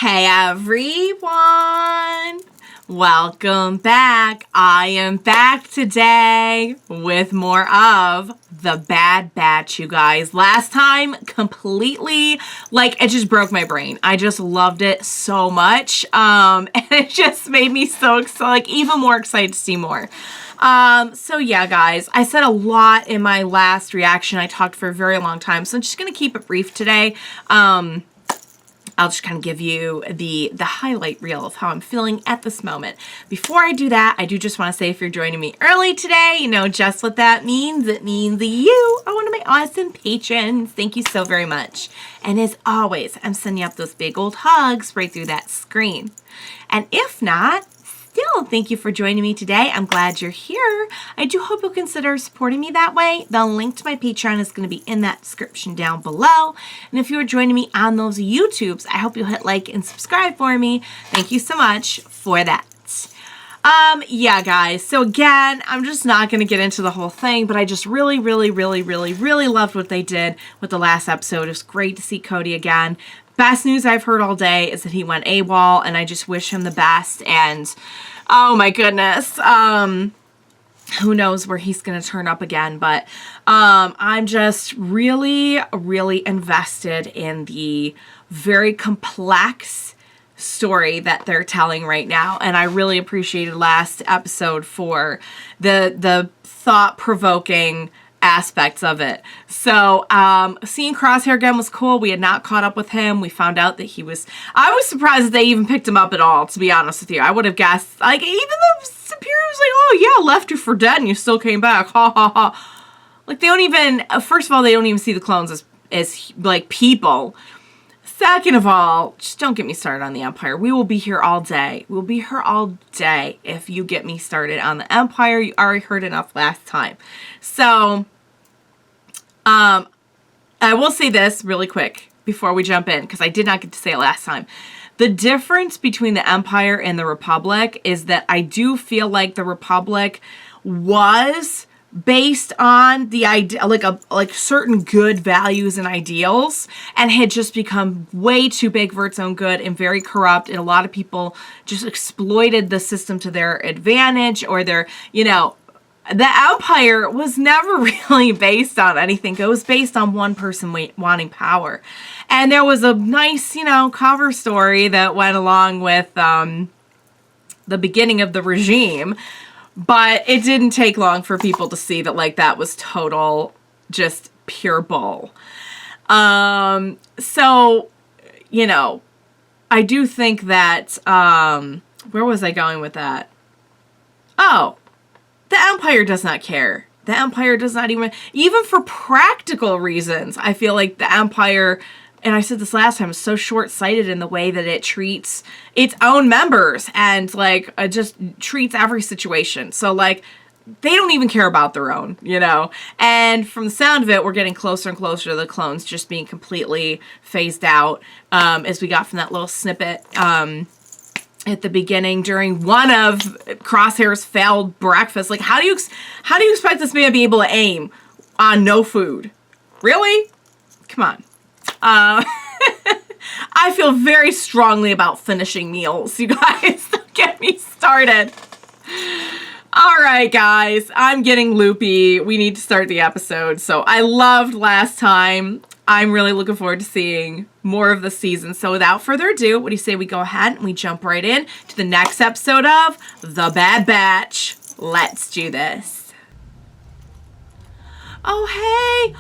Hey everyone! Welcome back. I am back today with more of The Bad Batch, you guys. Last time, completely, like, it just broke my brain. I just loved it so much. And it just made me so excited, like, even more excited to see more. So yeah, guys, I said a lot in my last reaction. I talked for a very long time, so I'm just going to keep it brief today. I'll just kind of give you the highlight reel of how I'm feeling at this moment. Before I do that, I do just want to say if you're joining me early today, you know just what that means. It means you are one of my awesome patrons. Thank you so very much. And as always, I'm sending up those big old hugs right through that screen. And if not, still, thank you for joining me today. I'm glad you're here. I do hope you'll consider supporting me that way. The link to my Patreon is going to be in that description down below. And if you are joining me on those YouTubes, I hope you'll hit like and subscribe for me. Thank you so much for that. Yeah, guys. So again, I'm just not going to get into the whole thing, but I just really loved what they did with the last episode. It was great to see Cody again. Best news I've heard all day is that he went AWOL, and I just wish him the best. And oh my goodness, who knows where he's gonna turn up again? But I'm just really invested in the very complex story that they're telling right now, and I really appreciated last episode for the thought-provoking aspects of it. So seeing Crosshair again was cool. We had not caught up with him. We found out that I was surprised that they even picked him up at all, to be honest with you. I would have guessed, like, even the Superior was like, oh yeah, left you for dead and you still came back, ha ha ha. Like, they don't even, first of all, they don't even see the clones as like people. Second of all, just don't get me started on the Empire. We will be here all day. We'll be here all day if you get me started on the Empire. You already heard enough last time. So, I will say this really quick before we jump in, because I did not get to say it last time. The difference between the Empire and the Republic is that I do feel like the Republic was based on the idea, like certain good values and ideals, and had just become way too big for its own good and very corrupt, and a lot of people just exploited the system to their advantage, or their, you know, the Empire was never really based on anything. It was based on one person wanting power. And there was a nice, you know, cover story that went along with the beginning of the regime. But it didn't take long for people to see that, like, that was total, just pure bull. So, you know, I do think that, where was I going with that? Oh, the Empire does not care. The Empire does not even for practical reasons, I feel like the Empire, and I said this last time, is so short-sighted in the way that it treats its own members, and, like, it just treats every situation. So, like, they don't even care about their own, you know? And from the sound of it, we're getting closer and closer to the clones just being completely phased out, as we got from that little snippet, at the beginning during one of Crosshair's failed breakfast. Like, how do you expect this man to be able to aim on no food? Really? Come on. I feel very strongly about finishing meals, you guys. Don't get me started. All right, guys, I'm getting loopy. We need to start the episode. So I loved last time. I'm really looking forward to seeing more of the season. So without further ado, what do you say we go ahead and we jump right in to the next episode of The Bad Batch? Let's do this. Oh, hey.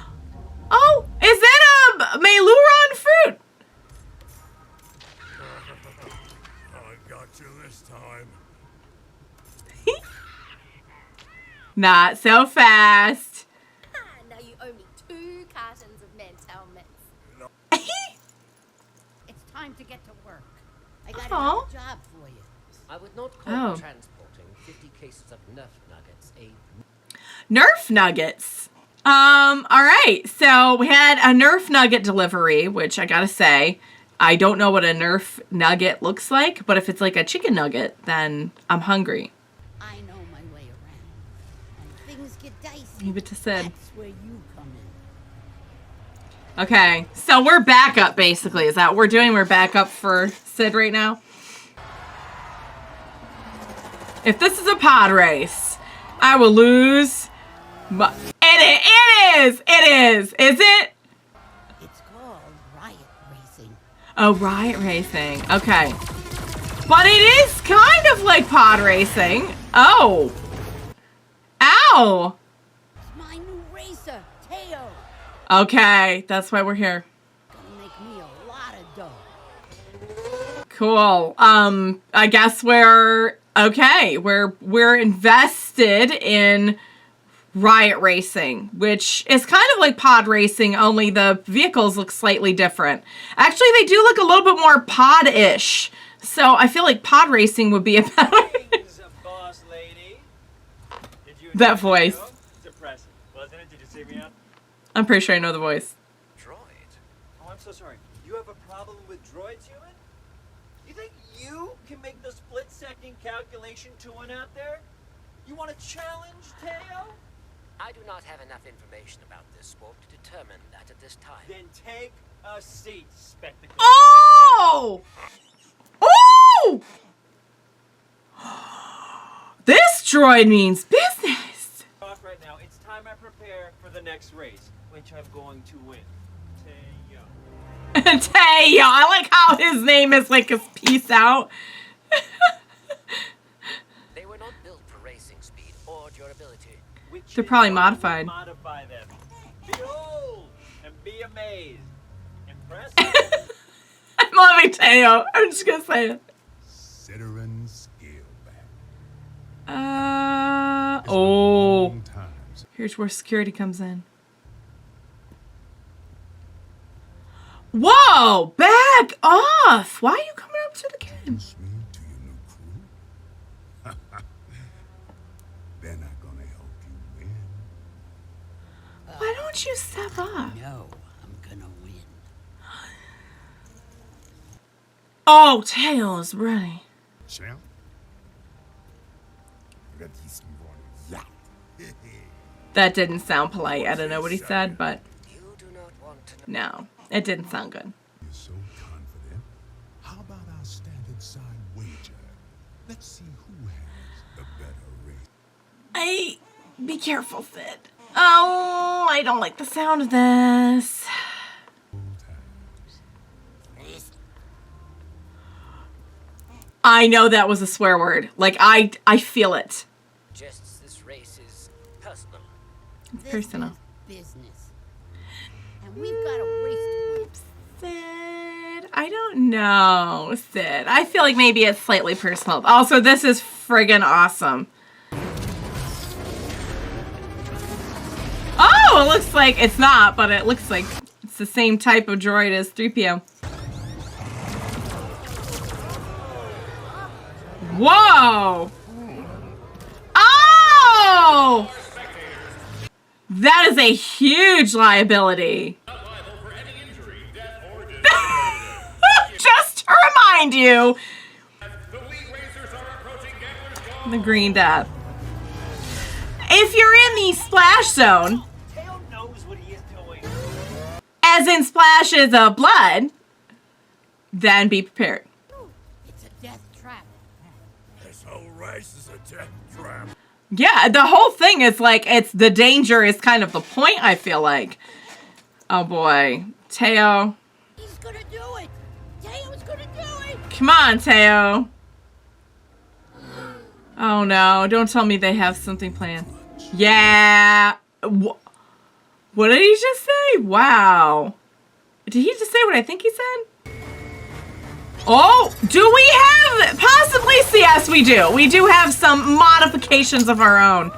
Oh, is that a Meluron fruit? I got you this time. Not so fast. Now you owe me 2 cartons of Mantel mints. It's time to get to work. I got Aw. a job for you. I would not call Oh. transporting 50 cases of Nerf nuggets a... Nerf nuggets. All right. So we had a Nerf nugget delivery, which I gotta say, I don't know what a Nerf nugget looks like, but if it's like a chicken nugget, then I'm hungry. I know my way around. And things get dicey. Leave it to Sid. That's where you come in. Okay, so we're backup basically. Is that what we're doing? We're backup for Sid right now? If this is a pod race, I will lose. It is! Is it? It's called riot racing. Oh, riot racing. Okay. But it is kind of like pod racing. Oh. Ow. It's my new racer, TAY-0. Okay, that's why we're here. Gonna make me a lot of dough. Cool. I guess we're okay. We're invested in riot racing, which is kind of like pod racing, only the vehicles look slightly different. Actually, they do look a little bit more pod-ish. So I feel like pod racing would be a better. Boss lady. Did you That voice. Depressing, wasn't it? Did you see me up? I'm pretty sure I know the voice. Droid. Oh, I'm so sorry. You have a problem with droids, human? You think you can make the split-second calculation to one out there? You want to challenge TAY-0? I do not have enough information about this sport to determine that at this time. Then take a seat, spectacle. Oh! Oh! This droid means business. Off right now. It's time I prepare for the next race, which I'm going to win. TAY-0. Tay-0. I like how his name is like a peace out. They were not built for racing speed or durability. They're probably modified. Modify them. Behold and be amazed. Impressive. I'm loving Tay-0. I'm just gonna say it. Citerin Scaleback. Oh. Long times. Here's where security comes in. Whoa! Back off! Why are you coming up to the kid? Introduce me to your new crew. They're not gonna help you win. Why don't you step up? No, I'm gonna win. Oh, Tails, ready. Champ. Yeah. That didn't sound polite. I don't know what he said, but You do not want to know. no, it didn't sound good. You're so confident. How about our standard side wager? Let's see who has the better race. Be careful, Sid. Oh, I don't like the sound of this. Old times. I know that was a swear word. Like, I feel it. Just this race is personal. It's personal. This is business. And we've got a race to win. Sid, I don't know, Sid. I feel like maybe it's slightly personal. Also, this is friggin' awesome. Oh, it looks like it's not, but it looks like it's the same type of droid as 3PO. Whoa! Oh! That is a huge liability. Just to remind you, the green death. If you're in the splash zone, TAY-0 knows what he is doing. as in splashes of blood, then be prepared. It's a death trap. This whole race is a death trap. Yeah, the whole thing is like, it's the danger is kind of the point, I feel like. Oh boy. Tay-0. He's gonna do it. TAY-0's gonna do it. Come on, Tay-0. Oh no, don't tell me they have something planned. Yeah. What did he just say? Wow. Did he just say what I think he said? Oh, do we have possibly? Yes, we do. We do have some modifications of our own.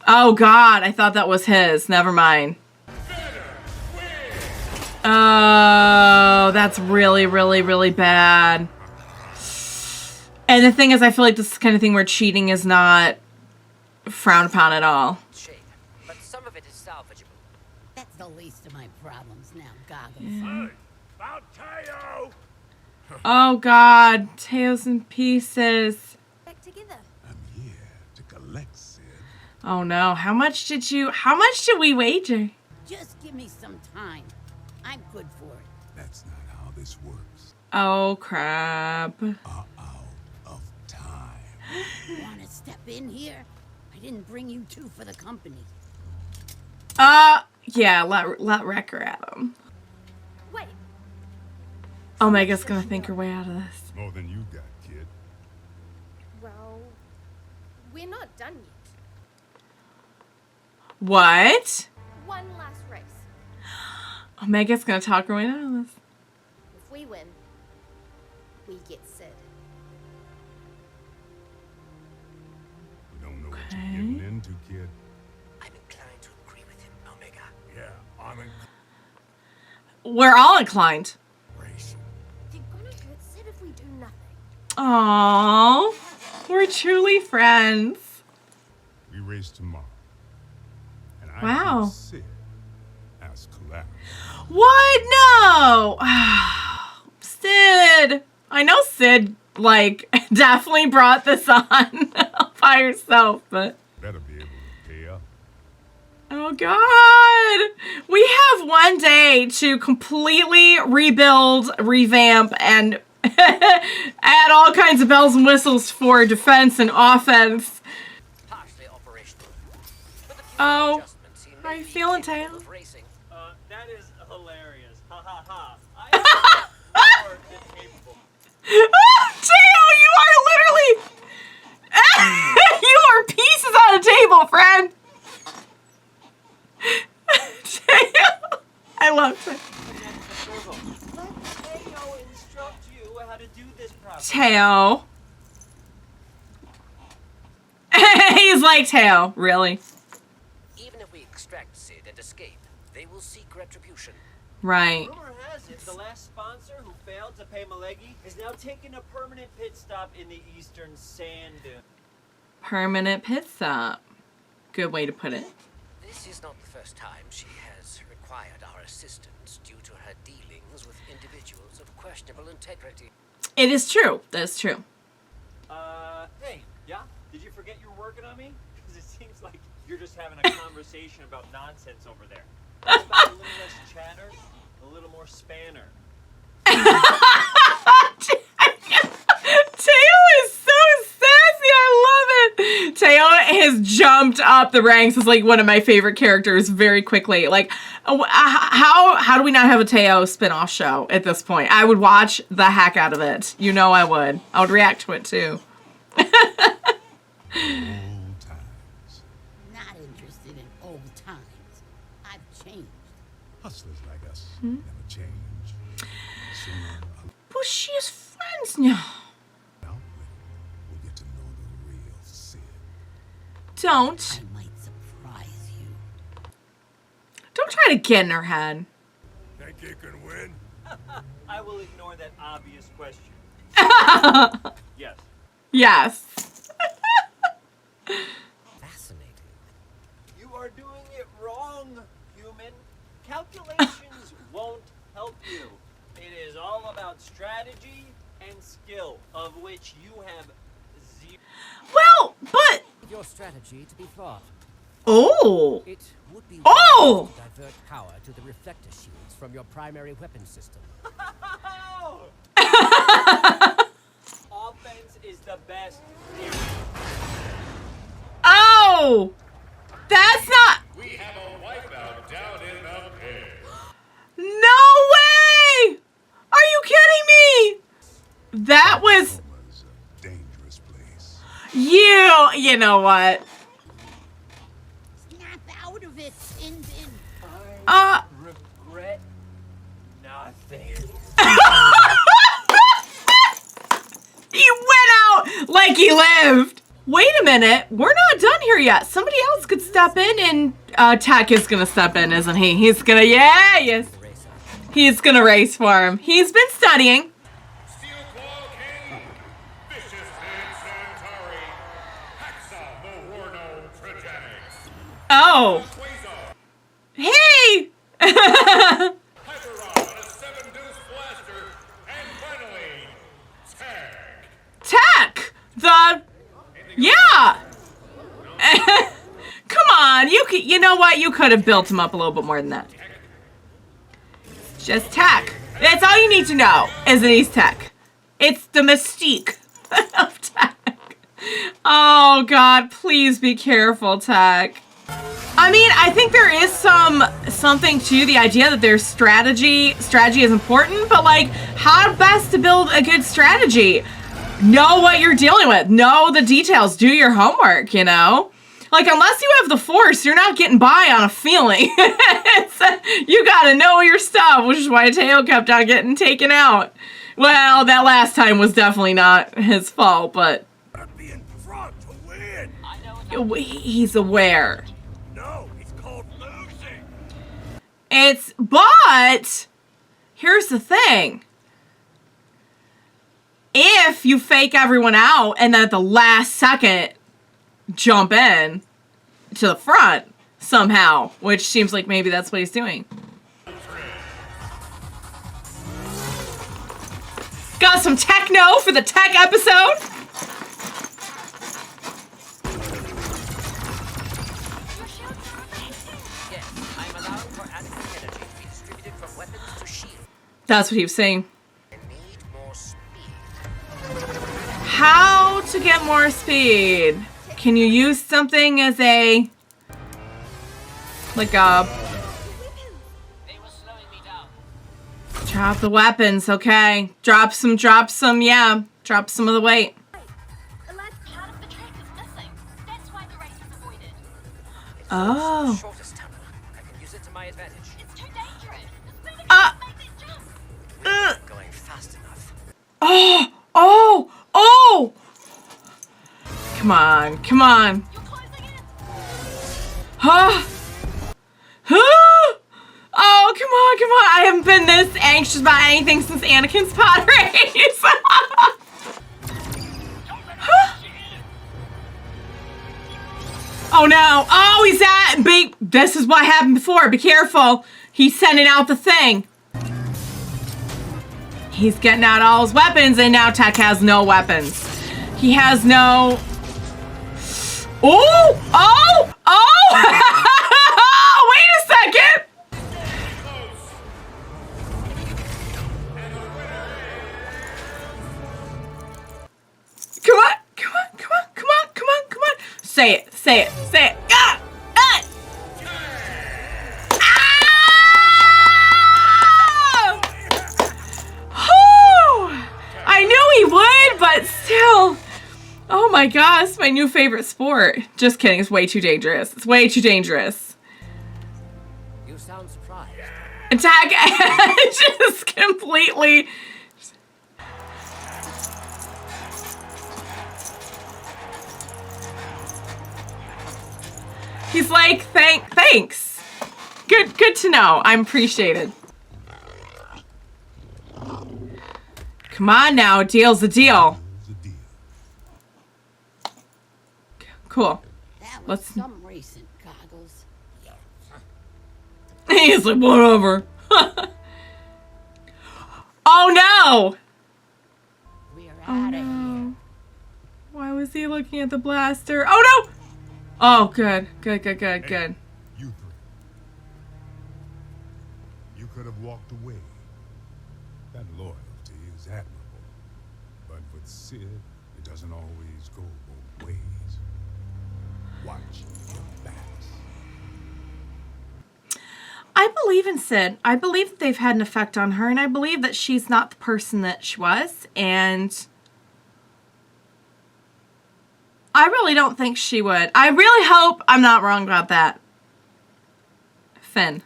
Oh God, I thought that was his. Never mind. Oh, that's really, really, really bad. And the thing is, I feel like this is the kind of thing where cheating is not frowned upon at all. Shape, but some of it is salvageable. That's the least of my problems now, Goggles. Hey, about TAY-0. Oh God, Tails in pieces. Back together. I'm here to collect, Sid. Oh no, how much did we wager? Just give me some time. I'm good for it. That's not how this works. Oh, crap. Out of time. Want to step in here? I didn't bring you two for the company. Yeah, let Wrecker at him. Wait, Omega's gonna think her way out of this. More than you got, kid. well, we're not done yet. What? One last race. Omega's gonna talk her way out of this. If we win, we get Sid. You don't know what you're getting into, kid. I'm inclined to agree with him, Omega. Yeah, I'm in We're all inclined. racing. You're gonna hurt Sid if we do nothing. Aww. We're truly friends. We race tomorrow. And I Wow. keep Sid as collateral. What? No! Sid! I know Sid, like, definitely brought this on by herself, but... Better be able to pay up. Oh, God! We have one day to completely rebuild, revamp, and add all kinds of bells and whistles for defense and offense. Partially operational. With a few Oh, adjustments, he how may you be feeling, capable Tayo? of racing. That is hilarious. Ha ha ha. I am more than capable. Tayo, you are literally... you are pieces on a table, friend! Tayo! I love it. Let Tayo instruct you how to do this properly. Tayo. He's like, Tayo, really? Even if we extract Sid and escape, they will seek retribution. Right. Rumor has it the last sponsor who failed to pay Malegi is now taking a permanent pit stop in the eastern sand dune. Permanent pit stop. Good way to put it. This is not the first time she has required our assistance due to her dealings with individuals of questionable integrity. It is true. That's true. Hey, yeah? Did you forget you were working on me? Because it seems like you're just having a conversation about nonsense over there. How about a little less chatter, a little more spanner? Tayo is so sassy. I love it. Tayo has jumped up the ranks as like one of my favorite characters very quickly. Like, how do we not have a Tayo spinoff show at this point? I would watch the heck out of it. You know I would. I would react to it too. Old times. Not interested in old times. I've changed. Hustlers like us never change. Sooner or But she is friends now. later, we'll get to know the real Sid. Don't. I might surprise you. Don't try to get in her head. Think you can win? I will ignore that obvious question. Yes. Yes. Fascinating. You are doing it wrong, human. Calculations won't help you. It is all about strategy and skill, of which you have zero. Well, but... Your strategy to be flawed. Oh. It would be Oh! wise to divert power to the reflector shields from your primary weapon system. Offense is the best. Oh! That's not... We have a wipeout down in the pit. No way! Are you kidding me? That was... Was a dangerous place. You know what? Snap out of it, Tin Tin. I regret nothing. He went out like he lived. Wait a minute. We're not done here yet. Somebody else could step in and Tech is going to step in, isn't he? He's going to, yeah, yes. He's going to race for him. He's been studying. Steel Claw King, Vicious Head Centauri, Haxa Mororno Tragetics, Oh. Quasar, Hey. Hyperon, a 7-deuce blaster, and finally, Tag. Tech. The... Yeah. Come on. You know what? You could have built him up a little bit more than that. just tech. That's all you need to know is that he's tech. It's the mystique of tech. Oh God, please be careful, tech. I mean, I think there is something to the idea that there's strategy is important, but like, how best to build a good strategy? Know what you're dealing with. Know the details. Do your homework, you know? Like, unless you have the force, you're not getting by on a feeling. You gotta know your stuff, which is why TAY-0 kept on getting taken out. Well, that last time was definitely not his fault, but Be in front to win. he's aware. No, it's called losing. But here's the thing. If you fake everyone out and then at the last second jump in to the front somehow, which seems like maybe that's what he's doing. Got some techno for the tech episode. Yes, I'm allowed for adequate energy to be distributed from weapons to shield. That's what he was saying. I need more speed. How to get more speed? Can you use something as a, like a, They were slowing me down. drop the weapons, okay. Drop some, yeah. Drop some of the weight. The last part of the track is missing. That's why the race was avoided. It's Oh. the shortest tunnel. I can use it to my advantage. It's too dangerous. The speed Uh. can't make that jump. We're not going fast enough. Oh! Come on. You're closing in. Huh? Oh, come on. I haven't been this anxious about anything since Anakin's PODRACE. Oh no. Oh, he's at big. This is what happened before. Be careful. He's sending out the thing. He's getting out all his weapons, and now Tech has no weapons. He has no. Oh! Wait a second! Come on. Say it. Ah! Ah! Ah! I knew he would, but still. Oh my gosh, my new favorite sport. Just kidding, it's way too dangerous. You sound surprised. Attack just completely. He's like, thanks. Good to know. I'm appreciated. Come on now, deal's a deal. It's a deal. Cool. That was Let's- some recent goggles. He's like, whatever. Oh no! We're Oh out of here. no. Why was he looking at the blaster? Oh no! Oh, good. You three. You could have walked away. That loyalty is admirable. But with Sid, it doesn't always go both ways. Watch your backs. I believe in Sid. I believe that they've had an effect on her, and I believe that she's not the person that she was, and I really don't think she would. I really hope I'm not wrong about that. Finn.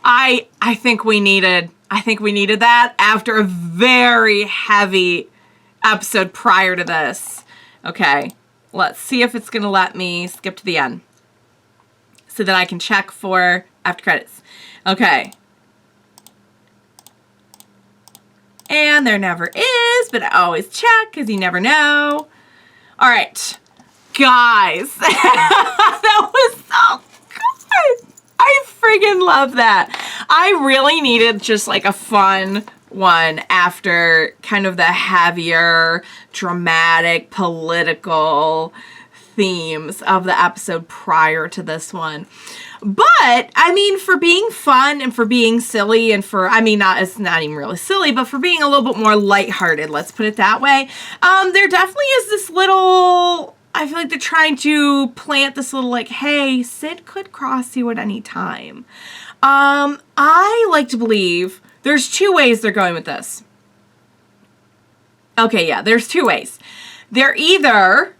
I think we needed that after a very heavy episode prior to this. Okay, let's see if it's gonna let me skip to the end so that I can check for after credits. Okay. And there never is, but I always check because you never know. All right, guys, that was so good. I friggin' love that. I really needed just like a fun one after kind of the heavier, dramatic, political themes of the episode prior to this one. But, I mean, for being fun and for being silly and for, I mean, it's not even really silly, but for being a little bit more lighthearted, let's put it that way, there definitely is this little, I feel like they're trying to plant this little, like, hey, Sid could cross you at any time. I like to believe there's two ways they're going with this. Okay, yeah, there's two ways. They're either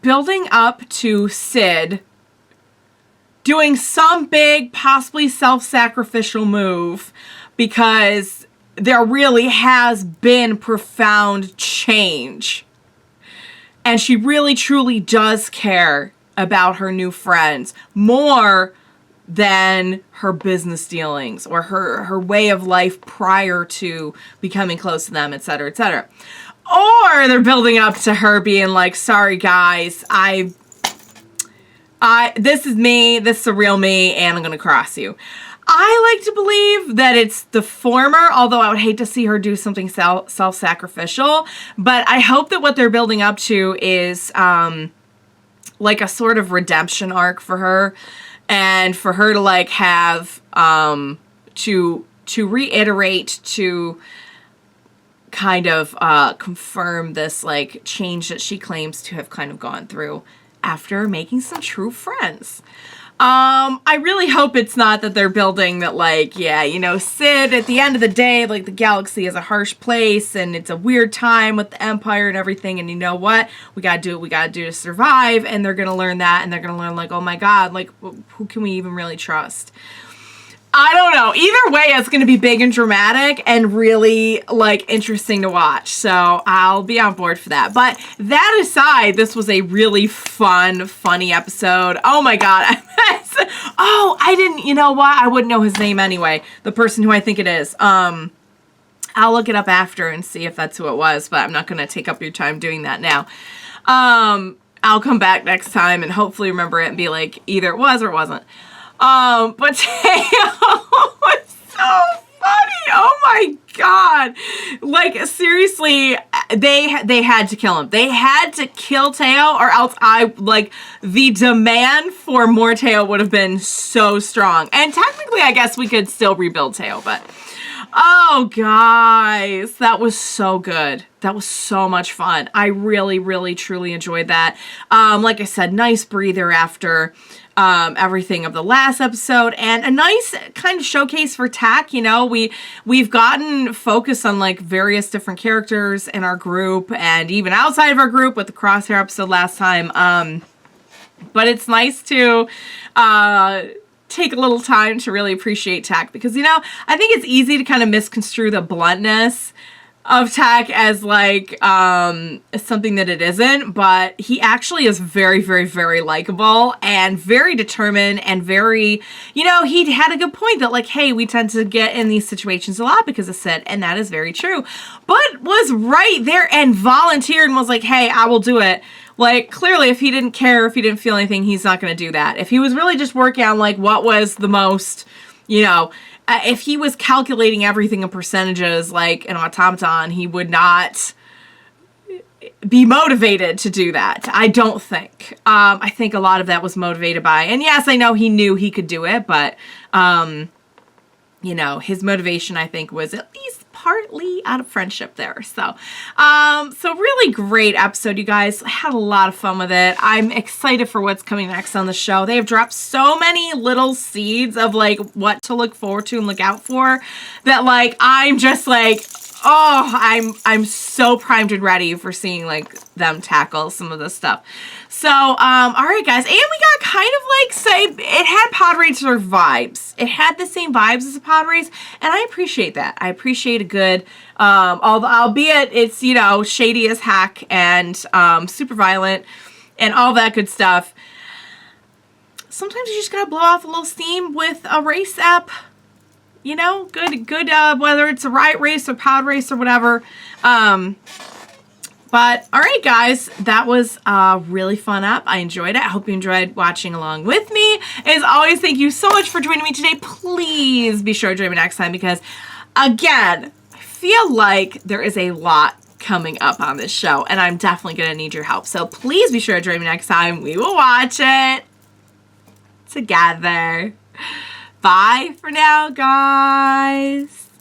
building up to Sid doing some big, possibly self-sacrificial move because there really has been profound change. And she really, truly does care about her new friends more than her business dealings or her way of life prior to becoming close to them, etc., etc. Or they're building up to her being like, sorry guys, this is me, this is the real me, and I'm gonna cross you. I like to believe that it's the former, although I would hate to see her do something self-sacrificial, but I hope that what they're building up to is like a sort of redemption arc for her, and for her to like have to reiterate, to kind of confirm this like change that she claims to have kind of gone through after making some true friends. I really hope it's not that they're building that like, yeah, you know, Sid, at the end of the day, like the galaxy is a harsh place and it's a weird time with the Empire and everything, and you know what? We gotta do what we gotta do to survive, and they're gonna learn that, and they're gonna learn like, oh my god, like who can we even really trust? I don't know. Either way, it's going to be big and dramatic and really, like, interesting to watch. So I'll be on board for that. But that aside, this was a really fun, funny episode. Oh my god. I didn't, you know what? I wouldn't know his name anyway. The person who I think it is. I'll look it up after and see if that's who it was, but I'm not going to take up your time doing that now. I'll come back next time and hopefully remember it and be like, either it was or it wasn't. But TAY-0 was so funny. Oh my god. Like, seriously, they had to kill him. They had to kill TAY-0, or else the demand for more TAY-0 would have been so strong. And technically, I guess we could still rebuild TAY-0, but oh, guys, that was so good. That was so much fun. I really, really, truly enjoyed that. Like I said, nice breather after everything of the last episode, and a nice kind of showcase for TAC. You know, we've gotten focus on like various different characters in our group and even outside of our group with the Crosshair episode last time. But it's nice to take a little time to really appreciate TAC, because, you know, I think it's easy to kind of misconstrue the bluntness of TAC as like something that it isn't, but he actually is very, very, very likable and very determined and very, you know, he had a good point that like, hey, we tend to get in these situations a lot because of Sid, and that is very true, but was right there and volunteered and was like, hey, I will do it. Like, clearly, if he didn't care, if he didn't feel anything, he's not going to do that. If he was really just working on like what was the most, you know, if he was calculating everything in percentages like an automaton, he would not be motivated to do that. I don't think. I think a lot of that was motivated by, and yes, I know he knew he could do it, but, you know, his motivation, I think, was at least partly out of friendship there. So really great episode, you guys. I had a lot of fun with it. I'm excited for what's coming next on the show. They have dropped so many little seeds of like what to look forward to and look out for that like I'm just like, oh, I'm so primed and ready for seeing like them tackle some of this stuff. So, all right, guys, and we got kind of like, say, it had PODRACE vibes. It had the same vibes as a PODRACE, and I appreciate that. I appreciate a good, albeit it's, you know, shady as heck and super violent and all that good stuff. Sometimes you just gotta blow off a little steam with a race app. You know, good, whether it's a Riot Race or PODRACE or whatever. But, all right, guys, that was a really fun up. I enjoyed it. I hope you enjoyed watching along with me. As always, thank you so much for joining me today. Please be sure to join me next time because, again, I feel like there is a lot coming up on this show, and I'm definitely going to need your help. So please be sure to join me next time. We will watch it together. Bye for now, guys.